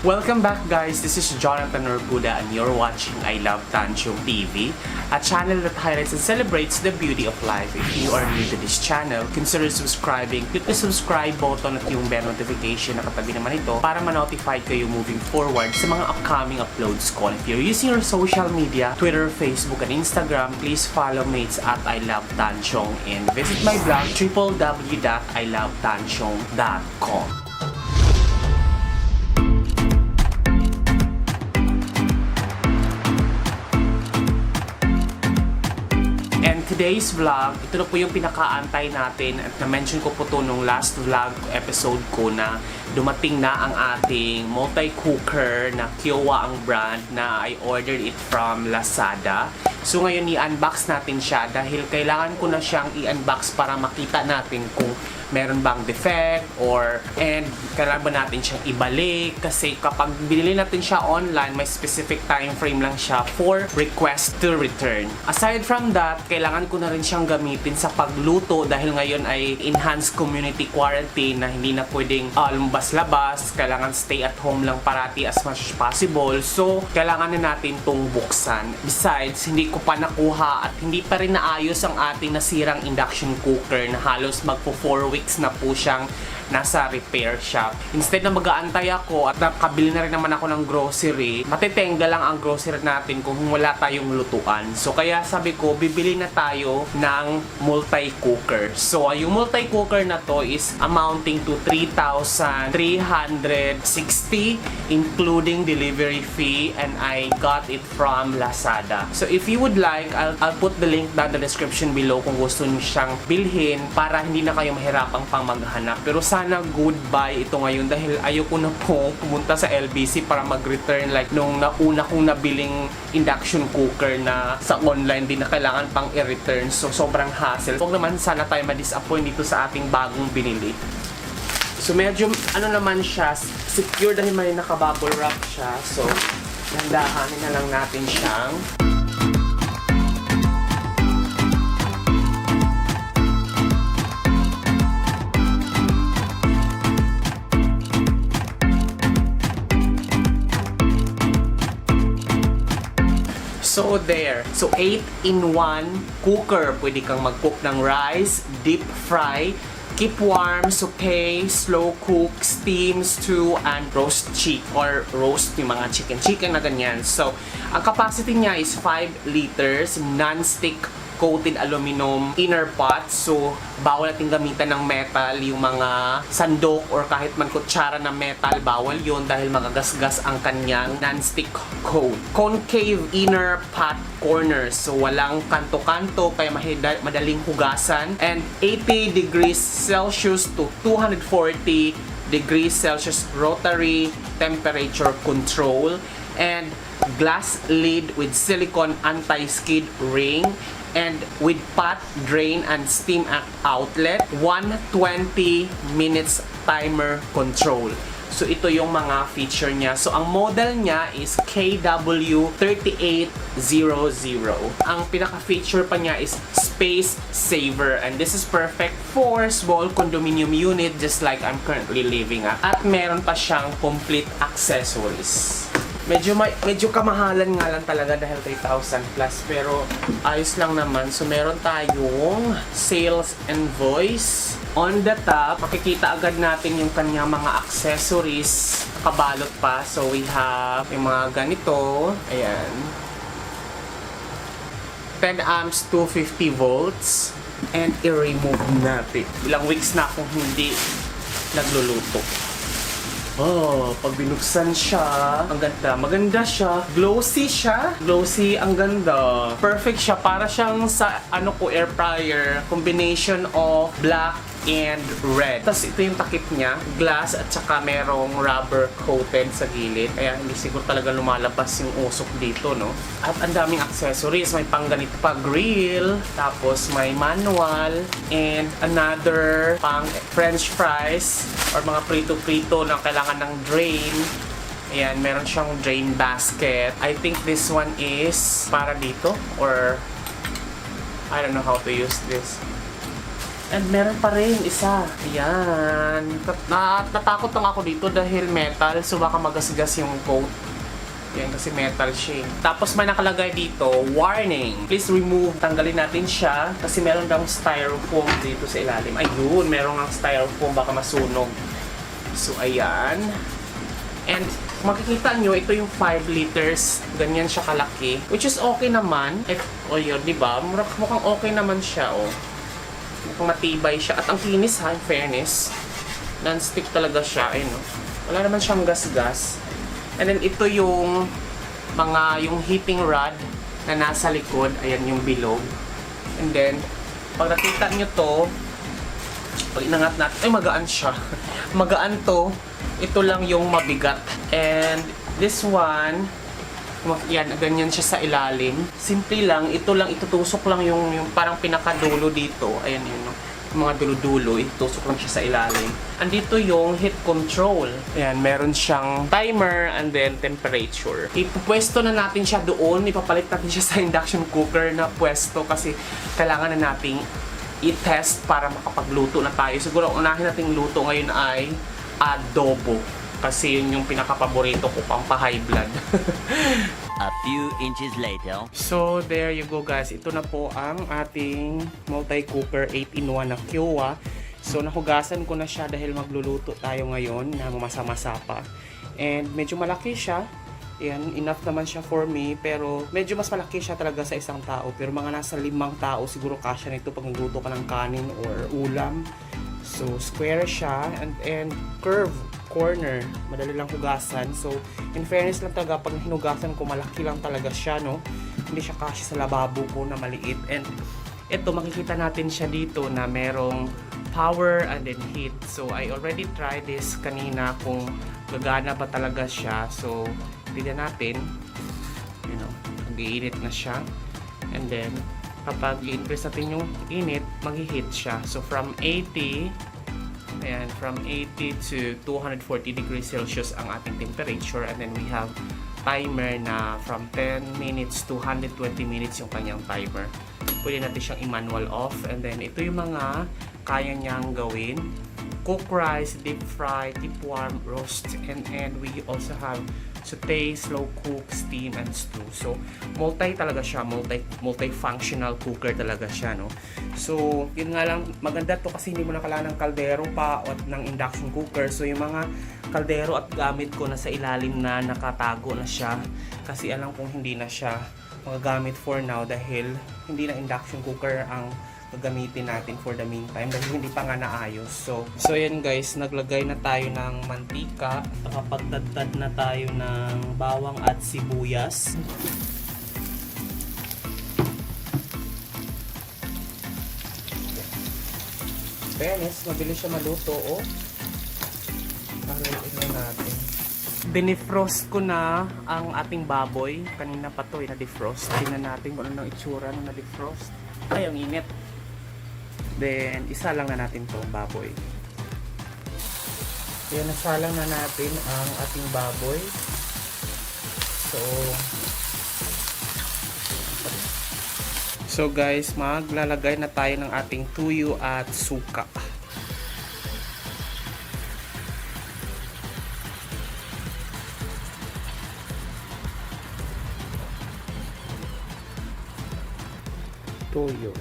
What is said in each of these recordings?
Welcome back guys, this is Jonathan Orbuda and you're watching I Love Tanchong TV, a channel that highlights and celebrates the beauty of life. If you are new to this channel, consider subscribing. Click the subscribe button at yung bell notification na katabi naman ito para ma-notify kayo moving forward sa mga upcoming uploads ko. If you're using your social media, Twitter, Facebook, and Instagram, please follow me at I Love Tanchong and visit my blog www.ilovetanchong.com. Today's vlog, ito na po yung pinakaantay natin at na-mention ko po to nung last vlog episode ko na dumating na ang ating multi-cooker na Kiowa ang brand na I ordered it from Lazada. So ngayon i-unbox natin siya dahil kailangan ko na siyang i-unbox para makita natin kung meron bang defect and kailangan ba natin siyang ibalik kasi kapag binili natin siya online may specific time frame lang siya for request to return. Aside from that, kailangan ko na rin siyang gamitin sa pagluto dahil ngayon ay enhanced community quarantine na hindi na pwedeng lumabas-labas, kailangan stay at home lang parati as much as possible. So kailangan na natin tong buksan. Besides, hindi ko pa nakuha at hindi pa rin naayos ang ating nasirang induction cooker na halos magpo 4 weeks na po siyang nasa repair shop. Instead na mag-aantay ako at nakabili na rin naman ako ng grocery, matitenga lang ang grocery natin kung wala tayong lutuan. So kaya sabi ko, bibili na tayo ng multi-cooker. So yung multi-cooker na to is amounting to 3,360 including delivery fee and I got it from Lazada. So if you would like, I'll put the link down the description below kung gusto niyo siyang bilhin para hindi na kayo mahirapang pang maghanap. Pero sana goodbye ito ngayon dahil ayoko na po pumunta sa LBC para mag-return like nung nauna kong nabiling induction cooker na sa online din na kailangan pang i-return. So sobrang hassle. Huwag naman sana tayo ma-disappoint dito sa ating bagong binili. So medyo ano naman siya, secure dahil may naka-bubble wrap siya. So nandahanin na lang natin siyang so there. So 8-in-1 cooker. Pwede kang mag-cook ng rice, deep fry, keep warm, sauté, slow cook, steam, stew, and roast or roast yung mga chicken na ganyan. So ang capacity niya is 5 liters, non-stick coated aluminum inner pot. So, bawal natin gamitan ng metal, yung mga sandok or kahit man kutsara na metal, bawal yun dahil magagasgas ang kanyang non-stick coat. Concave inner pot corners. So, walang kanto-kanto, kaya madaling hugasan. And 80 degrees Celsius to 240 degrees Celsius rotary temperature control. And glass lid with silicone anti-skid ring. And with pot, drain, and steam outlet, 120 minutes timer control. So ito yung mga feature niya. So ang model niya is KW3800. Ang pinaka-feature pa niya is space saver. And this is perfect for small condominium unit just like I'm currently living at. At meron pa siyang complete accessories. Medyo kamahalan nga lang talaga dahil 3,000 plus pero ayos lang naman. So meron tayong sales invoice. On the top, makikita agad natin yung kanyang mga accessories. Nakabalot pa. So we have yung mga ganito. Ayan. 10 amps, 250 volts. And i-remove natin. Ilang weeks na akong hindi nagluluto. Oh, pag binuksan siya, ang ganda. Maganda siya. Glossy siya. Glossy, ang ganda. Perfect siya. Para siyang sa, air fryer. Combination of black and red. Tapos ito yung takip niya. Glass at saka merong rubber coated sa gilid. Kaya hindi siguro talaga lumalabas yung usok dito, no? At ang daming accessories. May pang ganito pa grill. Tapos may manual. And another pang french fries or mga prito-prito na kailangan ng drain. Ayan, meron siyang drain basket. I think this one is para dito or I don't know how to use this. And meron pa rin isa. Ayan. Natakot lang ako dito dahil metal. So baka magasgas yung coat. Yan kasi metal siya. Tapos may nakalagay dito, warning. Please remove. Tanggalin natin siya. Kasi meron daw styrofoam dito sa ilalim. Ayun, meron ng styrofoam. Baka masunog. So ayan. And makikita nyo, ito yung 5 liters. Ganyan siya kalaki. Which is okay naman. O yun, diba? Mukhang okay naman siya, oh. Mukhang matibay siya. At ang kinis ha, in fairness. Non-stick talaga siya. Ayun, oh. Wala naman siyang gas-gas. And then ito yung yung heating rod na nasa likod. Ayan yung bilog. And then, pag nakita nyo to, pag inangat natin, ay magaan siya. Magaan to. Ito lang yung mabigat. And this one, yan, ganyan siya sa ilalim. Simple lang, ito lang, itutusok lang yung parang pinakadulo dito. Ayan yun, no? Yung mga dulo-dulo, itutusok lang siya sa ilalim. Andito yung heat control. Ayan, meron siyang timer and then temperature. Ipupwesto na natin siya doon. Ipapalit natin siya sa induction cooker na pwesto kasi kailangan na nating i-test para makapagluto na tayo. Siguro unahin nating luto ngayon ay adobo. Kasi yun yung pinaka-paborito ko, pampa-high blood. A few inches later. So, there you go guys. Ito na po ang ating multi-cooker 8-in-1 na Kiowa. So, nahugasan ko na siya dahil magluluto tayo ngayon ng masa-masa pa. And medyo malaki siya. Yan, enough naman siya for me. Pero medyo mas malaki siya talaga sa isang tao. Pero mga nasa 5 tao siguro kasya nito pag nagluto ka ng kanin or ulam. So, square siya and curve corner. Madali lang hugasan. So, in fairness lang talaga, pag hinugasan ko, malaki lang talaga siya, no? Hindi siya kasya sa lababo ko na maliit. And ito, makikita natin siya dito na merong power and then heat. So, I already tried this kanina kung gagana ba talaga siya. So, tignan natin. You know, mag-iinit na siya. And then, kapag i-increase natin yung init, mag-heat siya. So, from 80 to 240 degrees Celsius ang ating temperature. And then we have timer na from 10 minutes to 120 minutes yung kanyang timer. Pwede natin siyang i-manual off. And then ito yung mga kaya niyang gawin. Cook rice, deep fry, keep warm, roast, and we also have saute, slow cook, steam, and stew. So, multi talaga siya, multi-functional cooker talaga siya, no? So, yun nga lang, maganda to kasi hindi mo na kailangan ng kaldero pa o ng induction cooker. So, yung mga kaldero at gamit ko na sa ilalim na nakatago na siya kasi alam kong hindi na siya magagamit for now dahil hindi na induction cooker ang gagamitin natin for the meantime dahil hindi pa nga naayos. So yan guys, naglagay na tayo ng mantika. Nakapagtadtad na tayo ng bawang at sibuyas. Fairness, mabilis siya maluto, oh. Haluin na natin. Dinefrost ko na ang ating baboy. Kanina pa to, na-defrost. Tingnan natin kung ano ang itsura nung na-defrost. Ay, ang init. Then, isa lang na natin to baboy. Kaya nasalang na natin ang ating baboy. So guys, maglalagay na tayo ng ating tuyo at suka. Tuyo.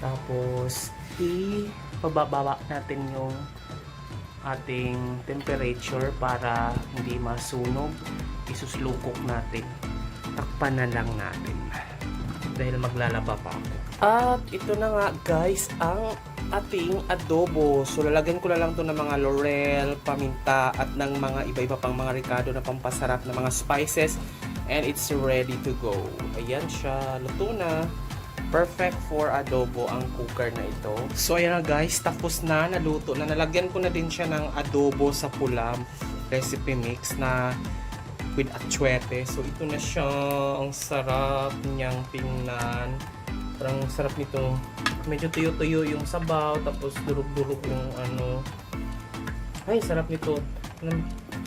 Tapos, ipababa natin yung ating temperature para hindi masunog. Isuslukok natin. Takpan na lang natin. Dahil maglalaba pa ako. At ito na nga guys, ang ating adobo. So, lalagyan ko na lang to ng mga laurel, paminta, at ng mga iba-iba pang mga ricado na pampasarap na mga spices. And it's ready to go. Ayan siya. Luto na. Perfect for adobo ang cooker na ito. So ayan na guys, tapos na, naluto na. Nalagyan ko na din siya ng adobo sa pulam recipe mix na with atsuete. So ito na siya. Ang sarap niyang tingnan. Parang sarap nito. Medyo tuyo-tuyo yung sabaw, tapos durog-durog yung ano. Ay, sarap nito.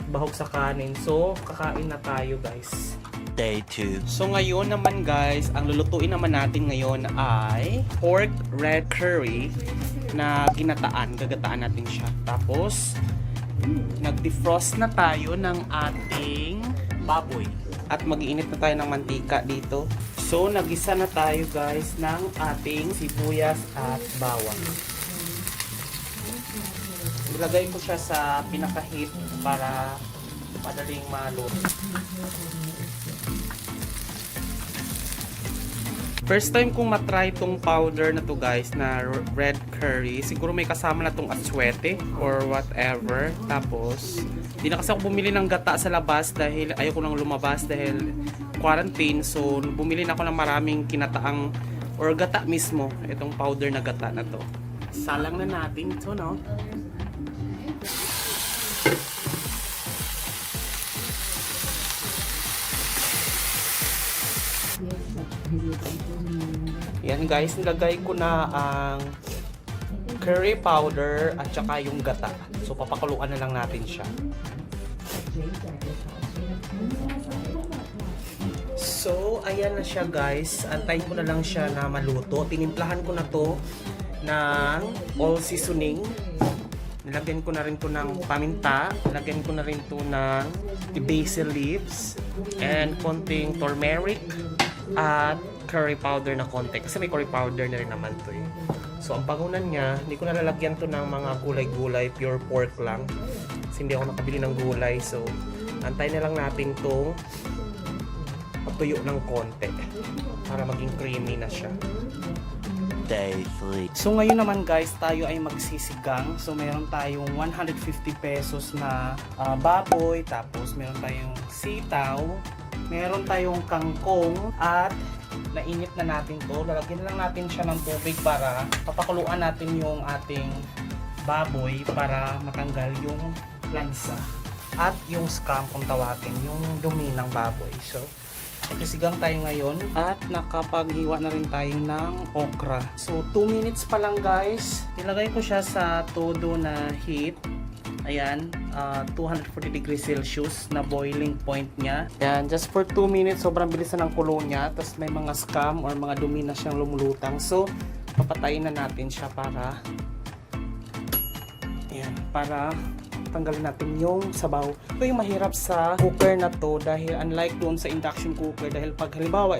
bahog sa kanin. So, kakain na tayo guys. Day 2. So ngayon naman guys, ang lulutuin naman natin ngayon ay pork red curry na ginataan. Gagataan natin siya. Tapos, nag-defrost na tayo ng ating baboy. At mag-iinit na tayo ng mantika dito. So, nagisa na tayo guys ng ating sibuyas at bawang. Ilagay ko siya sa pinaka-heat para madaling maluto. First time kong matry tong powder na to guys na red curry. Siguro may kasama na tong aswete or whatever. Tapos, di na kasi ako bumili ng gata sa labas dahil ayoko nang lumabas dahil quarantine. So, bumili na ako ng maraming kinataang or gata mismo. Itong powder na gata na to. Salang na natin ito, no? Yan guys, nilagay ko na ang curry powder at saka yung gata. So papakuluan na lang natin siya. So ayan na siya guys. Antayin ko na lang siya na maluto. Tinimplahan ko na to ng all seasoning. Nilagyan ko na rin to ng paminta. Nilagyan ko na rin to ng basil leaves and konting turmeric at curry powder na konti kasi may curry powder na rin naman to eh. So ang bangunan niya, hindi ko nalalagyan to ng mga gulay-gulay, pure pork lang kasi hindi ako nakabili ng gulay. So antay na lang natin to patuyo ng konti para maging creamy na siya. Day 3. So ngayon naman guys, tayo ay magsisigang. So meron tayong 150 pesos na baboy, tapos meron tayong sitaw, meron tayong kangkong at nainit na natin to. Lalagyan na lang natin siya ng tubig para papakuluan natin yung ating baboy para matanggal yung lansa at yung scum kung tawagin, yung dumi ng baboy. So nagsisigang tayo ngayon at nakapaghiwa na rin tayo ng okra. So 2 minutes pa lang guys. Nilagay ko siya sa todo na heat. Ayan, 240 degrees Celsius na boiling point niya. Ayan, just for 2 minutes, sobrang bilis na ng kulo niya. Tapos may mga scum or mga dumi na siyang lumulutang. So, papatayin na natin siya para ayan, para tanggalin natin yung sabaw. Ito yung mahirap sa cooker na to dahil unlike doon sa induction cooker, dahil pag halimbawa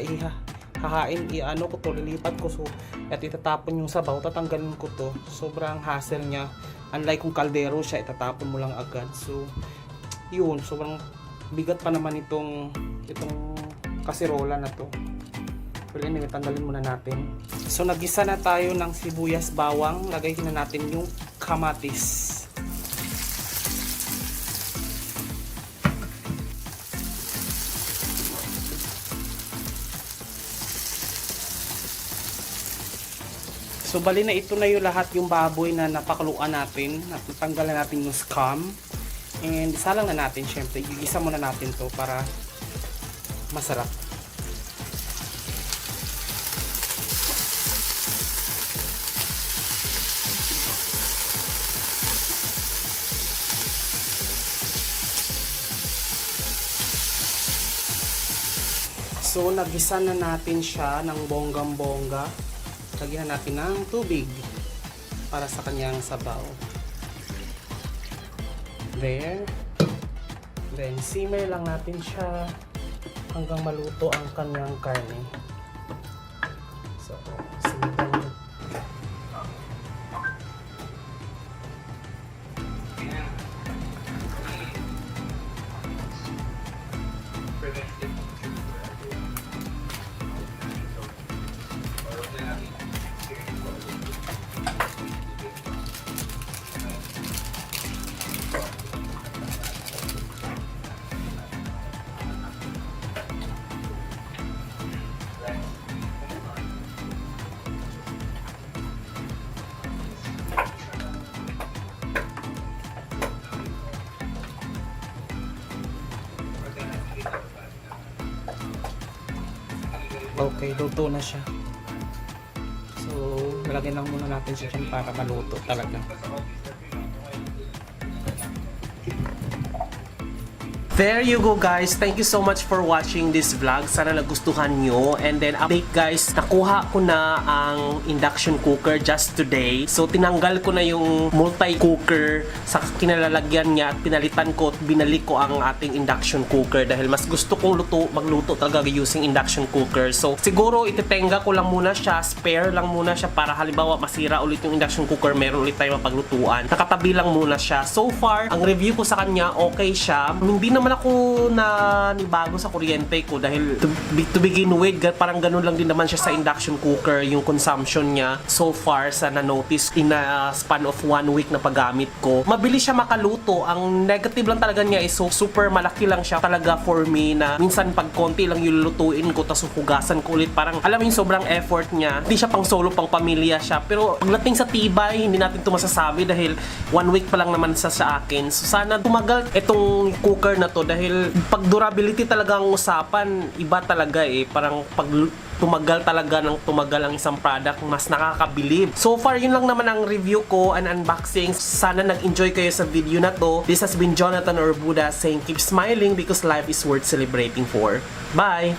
hahain, i-ano ko to, lilipat ko so at itatapon yung sabaw, tatanggalin ko to. Sobrang hassle niya. Unlike kung kaldero siya, itatapon mo lang agad. So, yun, sobrang bigat pa naman itong kasirola na to. Well, anyway, tanggalin muna natin. So, nagisa na tayo ng sibuyas bawang. Lagay na natin yung kamatis. So bali na ito na yung lahat yung baboy na napakuluan natin, natanggalan natin yung scum. And isalang na natin, syempre, igisa muna natin to para masarap. So nagisa na natin siya ng bonggang-bongga. Lagyan natin ng tubig para sa kanyang sabaw. There. Then simmer lang natin siya hanggang maluto ang kanyang karne. So, simmer. Okay, luto na siya. So, nalagyan lang muna natin siya dyan para maluto talaga. There you go guys. Thank you so much for watching this vlog. Sana nagustuhan nyo. And then update guys, nakuha ko na ang induction cooker just today. So tinanggal ko na yung multi-cooker sa kinalalagyan niya at pinalitan ko at binalik ko ang ating induction cooker dahil mas gusto kong magluto talaga using induction cooker. So siguro itetenga ko lang muna siya, spare lang muna siya para halimbawa masira ulit yung induction cooker, meron ulit tayo mapaglutuan. Nakatabi lang muna siya. So far, ang review ko sa kanya, okay siya. Hindi naman ako nibago sa kuryente ko dahil to begin with, parang ganun lang din naman siya sa induction cooker, yung consumption niya. So far, sa na-notice in a span of 1 week na paggamit ko, mabilis siya makaluto. Ang negative lang talaga niya is super malaki lang siya talaga for me na minsan pag konti lang yung lulutuin ko tapos hugasan ko ulit. Parang alam mo yung sobrang effort niya. Hindi siya pang solo, pang pamilya siya. Pero pagdating sa tibay, hindi natin ito masasabi dahil 1 week pa lang naman sa akin. So sana tumagal itong cooker na to dahil pag durability talaga ang usapan, iba talaga eh. Parang pag tumagal talaga ng tumagal ang isang product, mas nakakabilib. So far, yun lang naman ang review ko and unboxing. Sana nag-enjoy kayo sa video na to. This has been Jonathan Orbuda saying keep smiling because life is worth celebrating for. Bye!